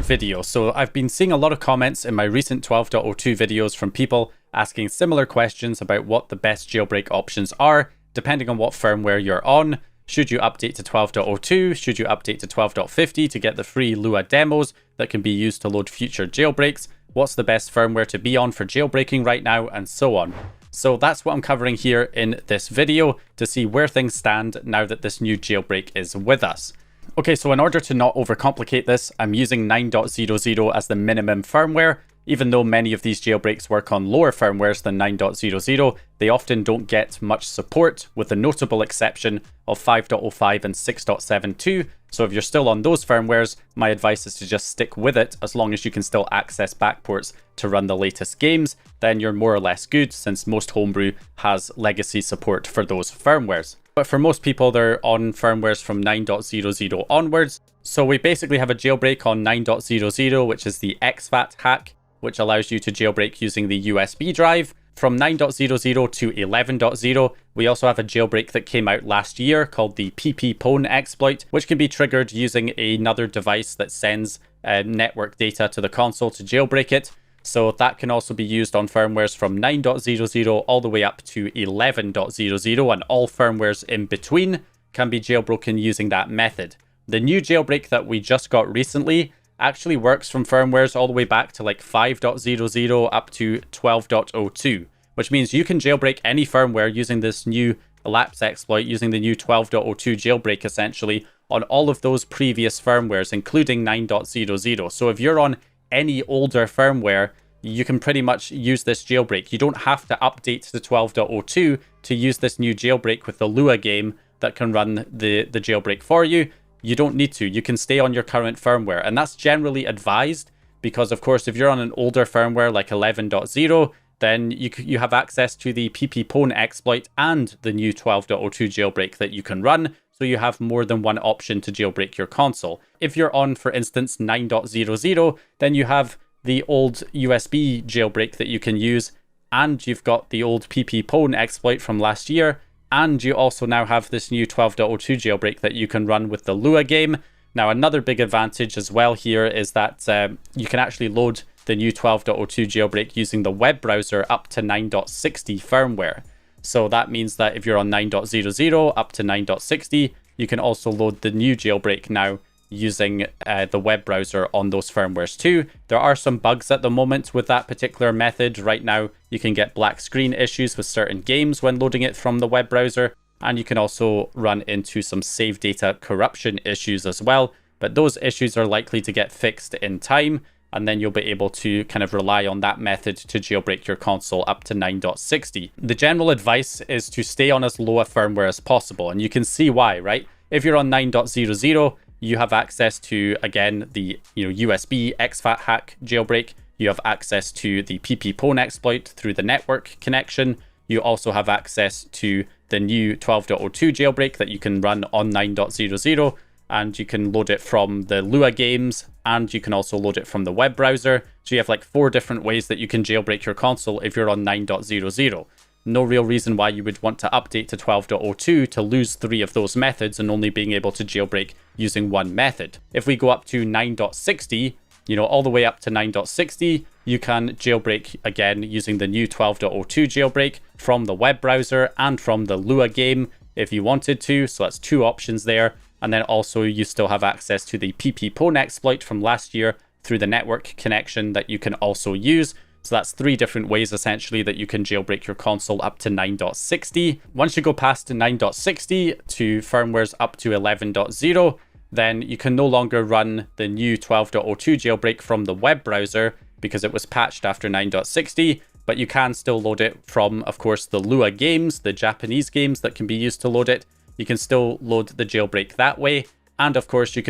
video. So I've been seeing a lot of comments in my recent 12.02 videos from people asking similar questions about what the best jailbreak options are, depending on what firmware you're on. Should you update to 12.02? Should you update to 12.50 to get the free Lua demos that can be used to load future jailbreaks? What's the best firmware to be on for jailbreaking right now, and so on. So that's what I'm covering here in this video to see where things stand now that this new jailbreak is with us. Okay, so in order to not overcomplicate this, I'm using 9.00 as the minimum firmware. Even though many of these jailbreaks work on lower firmwares than 9.00, they often don't get much support, with the notable exception of 5.05 and 6.72. So if you're still on those firmwares, my advice is to just stick with it as long as you can still access backports to run the latest games. Then you're more or less good, since most homebrew has legacy support for those firmwares. But for most people, they're on firmwares from 9.00 onwards. So we basically have a jailbreak on 9.00, which is the exFAT hack, which allows you to jailbreak using the USB drive. From 9.00 to 11.0, we also have a jailbreak that came out last year called the PP-Pwn exploit, which can be triggered using another device that sends network data to the console to jailbreak it. So that can also be used on firmwares from 9.00 all the way up to 11.00, and all firmwares in between can be jailbroken using that method. The new jailbreak that we just got recently actually works from firmwares all the way back to like 5.00 up to 12.02, which means you can jailbreak any firmware using this new Lapse exploit, using the new 12.02 jailbreak essentially, on all of those previous firmwares, including 9.00. So if you're on any older firmware, you can pretty much use this jailbreak. You don't have to update to 12.02 to use this new jailbreak with the Lua game that can run the jailbreak for you. You don't need to. You can stay on your current firmware, and that's generally advised because, of course, if you're on an older firmware like 11.0, then you have access to the PP-Pwn exploit and the new 12.02 jailbreak that you can run, so you have more than one option to jailbreak your console. If you're on, for instance, 9.00, then you have the old USB jailbreak that you can use, and you've got the old PP-Pwn exploit from last year, and you also now have this new 12.02 jailbreak that you can run with the Lua game. Now, another big advantage as well here is that you can actually load the new 12.02 jailbreak using the web browser up to 9.60 firmware. So that means that if you're on 9.00 up to 9.60, you can also load the new jailbreak now using the web browser on those firmwares too. There are some bugs at the moment with that particular method. Right now, you can get black screen issues with certain games when loading it from the web browser, and you can also run into some save data corruption issues as well. But those issues are likely to get fixed in time, and then you'll be able to kind of rely on that method to jailbreak your console up to 9.60. The general advice is to stay on as low a firmware as possible, and you can see why, right? If you're on 9.00, you have access to, again, the USB exFAT hack jailbreak. You have access to the PP-Pwn exploit through the network connection. You also have access to the new 12.02 jailbreak that you can run on 9.00, and you can load it from the Lua games, and you can also load it from the web browser. So you have like 4 different ways that you can jailbreak your console if you're on 9.00. No real reason why you would want to update to 12.02 to lose 3 of those methods and only being able to jailbreak using one method. If we go up to 9.60, all the way up to 9.60, you can jailbreak again using the new 12.02 jailbreak from the web browser and from the Lua game if you wanted to. So that's 2 options there. And then also you still have access to the PP-Pwn exploit from last year through the network connection that you can also use. So that's 3 different ways essentially that you can jailbreak your console up to 9.60. Once you go past 9.60 to firmwares up to 11.0, then you can no longer run the new 12.02 jailbreak from the web browser because it was patched after 9.60, but you can still load it from, of course, the Lua games, the Japanese games that can be used to load it. You can still load the jailbreak that way. And of course, you can